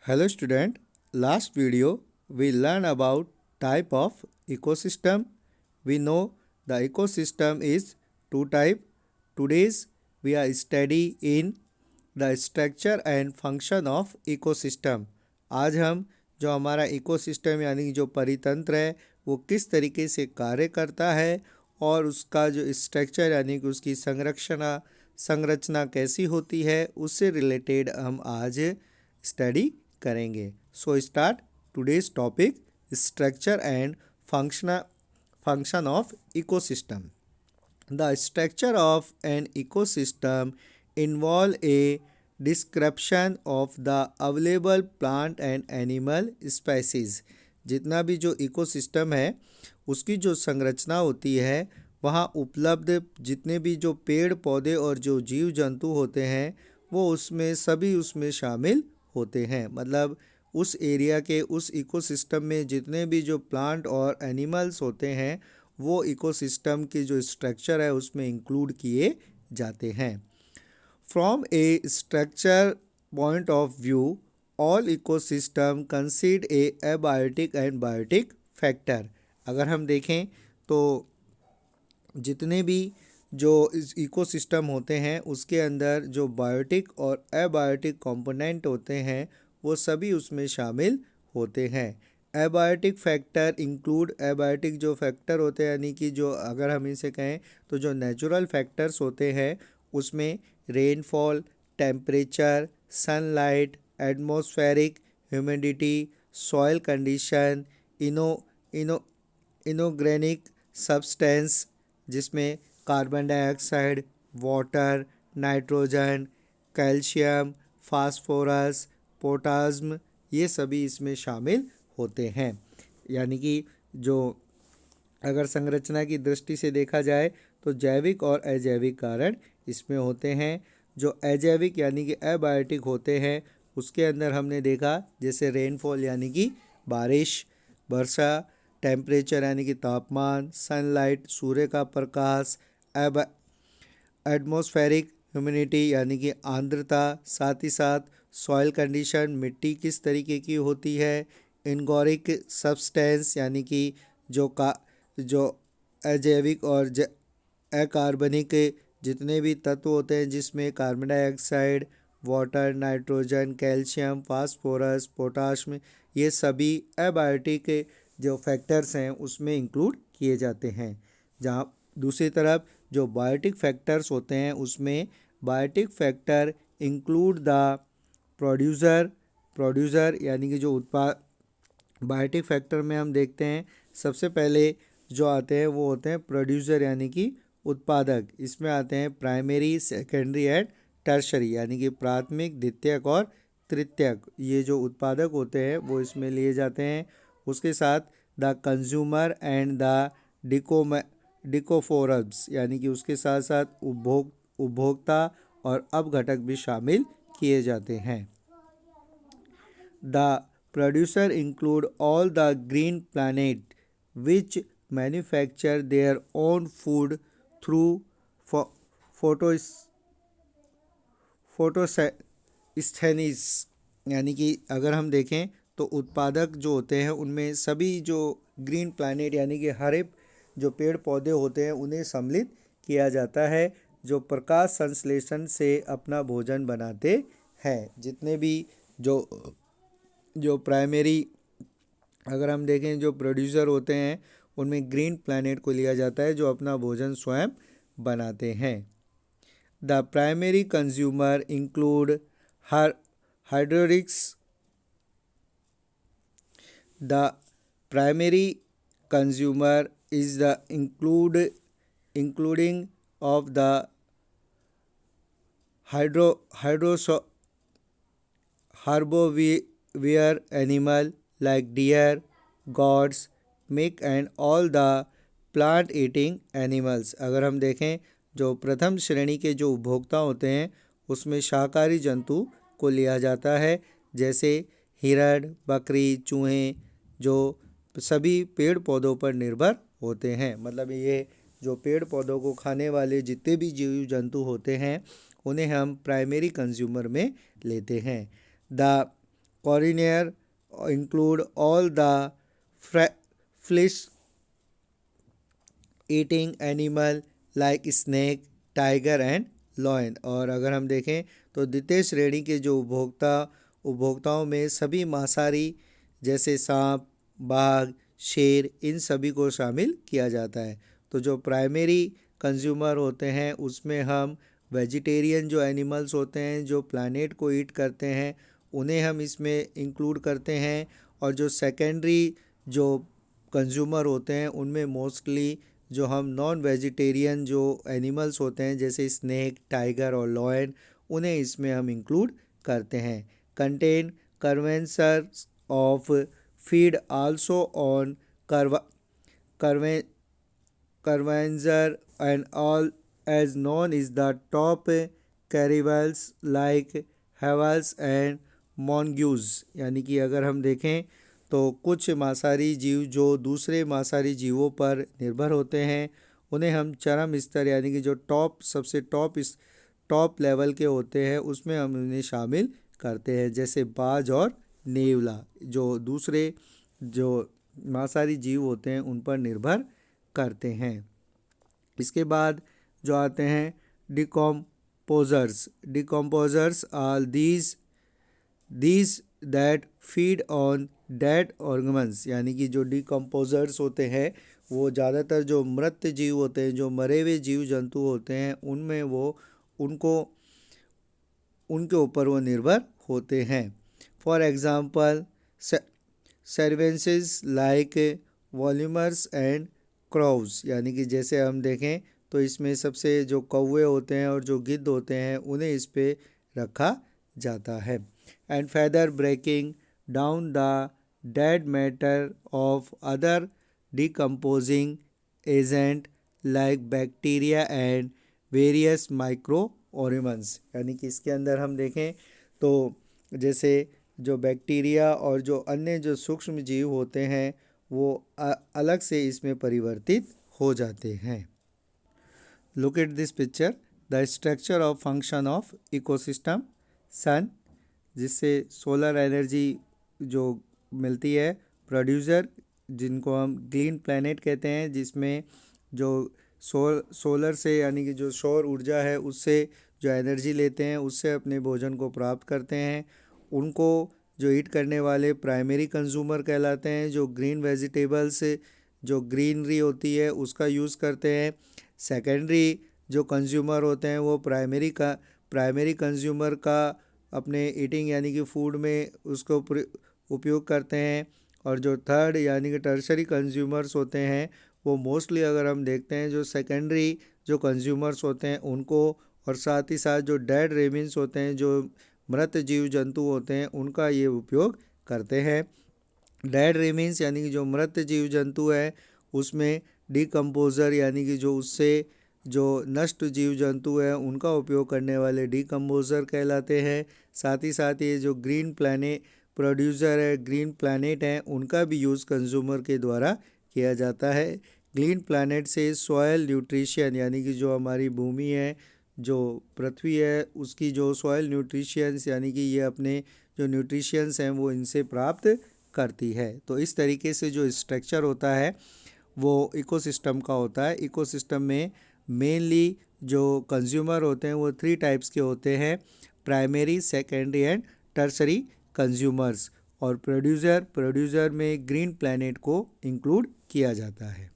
Hello student, last video we learned about type of ecosystem. We know the ecosystem is two type. Today's we are study in the structure and function of ecosystem. आज हम जो हमारा ecosystem यानी कि जो परितंत्र है वो किस तरीके से कार्य करता है और उसका जो स्ट्रक्चर यानी कि उसकी संरचना कैसी होती है उससे रिलेटेड हम आज स्टडी करेंगे. So start today's topic structure and function of ecosystem. The structure of an ecosystem involve a description of the available plant and animal species. जितना भी जो इकोसिस्टम है उसकी जो संरचना होती है वहाँ उपलब्ध जितने भी जो पेड़ पौधे और जो जीव जंतु होते हैं वो उसमें शामिल होते हैं. मतलब उस एरिया के उस इकोसिस्टम में जितने भी जो प्लांट और एनिमल्स होते हैं वो इकोसिस्टम की जो स्ट्रक्चर है उसमें इंक्लूड किए जाते हैं. From a structure point of view all ecosystem consist a abiotic and biotic factor. अगर हम देखें तो जितने भी जो इस इकोसिस्टम होते हैं उसके अंदर जो बायोटिक और एबायोटिक कंपोनेंट होते हैं वो सभी उसमें शामिल होते हैं. एबायोटिक फैक्टर इंक्लूड एबायोटिक जो फैक्टर होते हैं यानी कि जो अगर हम इसे कहें तो जो नेचुरल फैक्टर्स होते हैं उसमें rainfall, temperature, sunlight, atmospheric humidity, soil condition, ino ino inorganic substance जिसमें carbon dioxide, water, nitrogen, calcium, phosphorus, potassium ये सभी इसमें शामिल होते हैं. यानी कि जो अगर संरचना की दृष्टि से देखा जाए तो जैविक और अजैविक कारण इसमें होते हैं. जो अजैविक यानी कि एबायोटिक होते हैं उसके अंदर हमने देखा जैसे रेनफॉल यानी कि बारिश, वर्षा, टेम्परेचर यानी कि तापमान, सनलाइट सूर्य का प्रकाश, एटमॉस्फेरिक ह्यूमिडिटी यानी कि आर्द्रता, साथ ही साथ सॉइल कंडीशन मिट्टी किस तरीके की होती है, इनगोरिक सब्सटेंस यानी कि जो अजैविक और अकार्बनिक जितने भी तत्व होते हैं जिसमें carbon dioxide, water, nitrogen, calcium, phosphorus, potassium ये सभी एबायोटिक जो फैक्टर्स हैं उसमें इंक्लूड किए जाते हैं. जहाँ दूसरी तरफ जो बायोटिक फैक्टर्स होते हैं उसमें biotic factor include the producer यानी कि जो उत्पाद बायोटिक फैक्टर में हम देखते हैं सबसे पहले जो आते हैं वो होते हैं प्रोड्यूसर यानी कि उत्पादक. इसमें आते हैं प्राइमरी, सेकेंडरी एंड टर्शरी यानी कि प्राथमिक, द्वितीयक और तृतीयक. ये जो उत्पादक होते हैं वो इसमें लिए जाते हैं. उसके साथ द कंज्यूमर एंड द डिकोफोरब्स यानी कि उसके साथ साथ उपभोक्ता और अपघटक भी शामिल किए जाते हैं. The producer include all the green planet which manufacture their own food through photosynthesis. यानी कि अगर हम देखें तो उत्पादक जो होते हैं उनमें सभी जो ग्रीन प्लैनेट यानी कि हरे जो पेड़ पौधे होते हैं उन्हें सम्मिलित किया जाता है जो प्रकाश संश्लेषण से अपना भोजन बनाते हैं. जितने भी जो प्राइमरी अगर हम देखें जो प्रोड्यूसर होते हैं उनमें ग्रीन प्लैनेट को लिया जाता है जो अपना भोजन स्वयं बनाते हैं. द प्राइमरी कंज्यूमर इंक्लूड हाइड्रोरिक्स. The primary consumer is the including of the herbivore animal like deer, goats, mink and all the plant eating animals. अगर हम देखें जो प्रथम श्रेणी के जो उपभोक्ता होते हैं उसमें शाकाहारी जंतु को लिया जाता है जैसे हिरण, बकरी, चूहे जो सभी पेड़ पौधों पर निर्भर होते हैं. मतलब ये जो पेड़ पौधों को खाने वाले जितने भी जीव जंतु होते हैं उन्हें हम प्राइमरी कंज्यूमर में लेते हैं. The Carnivore include all the flesh eating animal like snake, tiger and lion. और अगर हम देखें तो द्वितीय श्रेणी के जो उपभोक्ताओं में सभी मांसाहारी जैसे सांप, बाघ, शेर, इन सभी को शामिल किया जाता है। तो जो प्राइमरी कंज्यूमर होते हैं उसमें हम वेजिटेरियन जो एनिमल्स होते हैं जो प्लानेट को ईट करते हैं उन्हें हम इसमें इंक्लूड करते हैं। और जो सेकेंडरी जो कंज्यूमर होते हैं उनमें मोस्टली जो हम नॉन वेजिटेरियन जो एनिमल्स होते हैं जैसे स्नेक, टाइगर और लॉयन, उन्हें इसमें हम इंक्लूड करते हैं। कंटेन कर्वेंसर्स ऑफ फीड आल्सो ऑन कर्वेंजर and all as non is the top carnivores like हेवल्स एंड मॉन्ग्यूज। यानी कि अगर हम देखें तो कुछ मांसाहारी जीव जो दूसरे मांसाहारी जीवों पर निर्भर होते हैं उन्हें हम चरम स्तर यानी कि जो सबसे टॉप लेवल के होते हैं उसमें हम उन्हें शामिल करते हैं, जैसे बाज और नेवला जो दूसरे जो मांसाहारी जीव होते हैं उन पर निर्भर करते हैं। इसके बाद जो आते हैं decomposers are these that feed on dead organs. यानी कि जो डिकम्पोजर्स होते हैं वो ज़्यादातर जो मृत जीव होते हैं, जो मरे हुए जीव जंतु होते हैं उनमें वो उनके ऊपर वो निर्भर होते हैं। For example scavengers like vultures and crows. यानी कि जैसे हम देखें तो इसमें सबसे जो कौवे होते हैं और जो गिद्ध होते हैं उन्हें इस पे रखा जाता है। And further breaking down the dead matter of other decomposing agent like bacteria and various micro organisms. यानी कि इसके अंदर हम देखें तो जैसे जो बैक्टीरिया और जो अन्य जो सूक्ष्म जीव होते हैं वो अलग से इसमें परिवर्तित हो जाते हैं। Look at this picture, the structure of function of ecosystem. Sun, जिससे सोलर एनर्जी जो मिलती है। प्रोड्यूसर, जिनको हम ग्रीन प्लैनेट कहते हैं, जिसमें जो सोलर से यानी कि जो सौर ऊर्जा है उससे जो एनर्जी लेते हैं उससे अपने भोजन को प्राप्त करते हैं। उनको जो ईट करने वाले प्राइमरी कंज्यूमर कहलाते हैं, जो ग्रीन वेजिटेबल्स जो ग्रीनरी होती है उसका यूज़ करते हैं। सेकेंडरी जो कंज्यूमर होते हैं वो प्राइमरी कंज्यूमर का अपने ईटिंग यानी कि फूड में उसको उपयोग करते हैं। और जो थर्ड यानी कि टर्शरी कंज्यूमर्स होते हैं वो मोस्टली अगर हम देखते हैं जो सेकेंडरी जो कंज्यूमर्स होते हैं उनको, और साथ ही साथ जो डेड रेमिन्स होते हैं जो मृत जीव जंतु होते हैं उनका ये उपयोग करते हैं। डेड रेमिन्स यानी कि जो मृत जीव जंतु है उसमें डिकम्पोजर यानी कि जो उससे जो नष्ट जीव जंतु है उनका उपयोग करने वाले डिकम्पोजर कहलाते हैं। साथ ही साथ ये जो ग्रीन प्रोड्यूसर है, ग्रीन प्लैनेट है, उनका भी यूज़ कंज्यूमर के द्वारा किया जाता है। ग्रीन प्लैनेट से सॉयल न्यूट्रिशन यानी कि जो हमारी भूमि है, जो पृथ्वी है, उसकी जो सॉयल न्यूट्रिशंस यानी कि ये अपने जो न्यूट्रिशंस हैं वो इनसे प्राप्त करती है। तो इस तरीके से जो स्ट्रक्चर होता है वो इकोसिस्टम का होता है। इकोसिस्टम में मेनली जो कंज्यूमर होते हैं वो 3 टाइप्स के होते हैं, primary, secondary and tertiary consumers. और प्रोड्यूसर में ग्रीन प्लैनेट को इंक्लूड किया जाता है।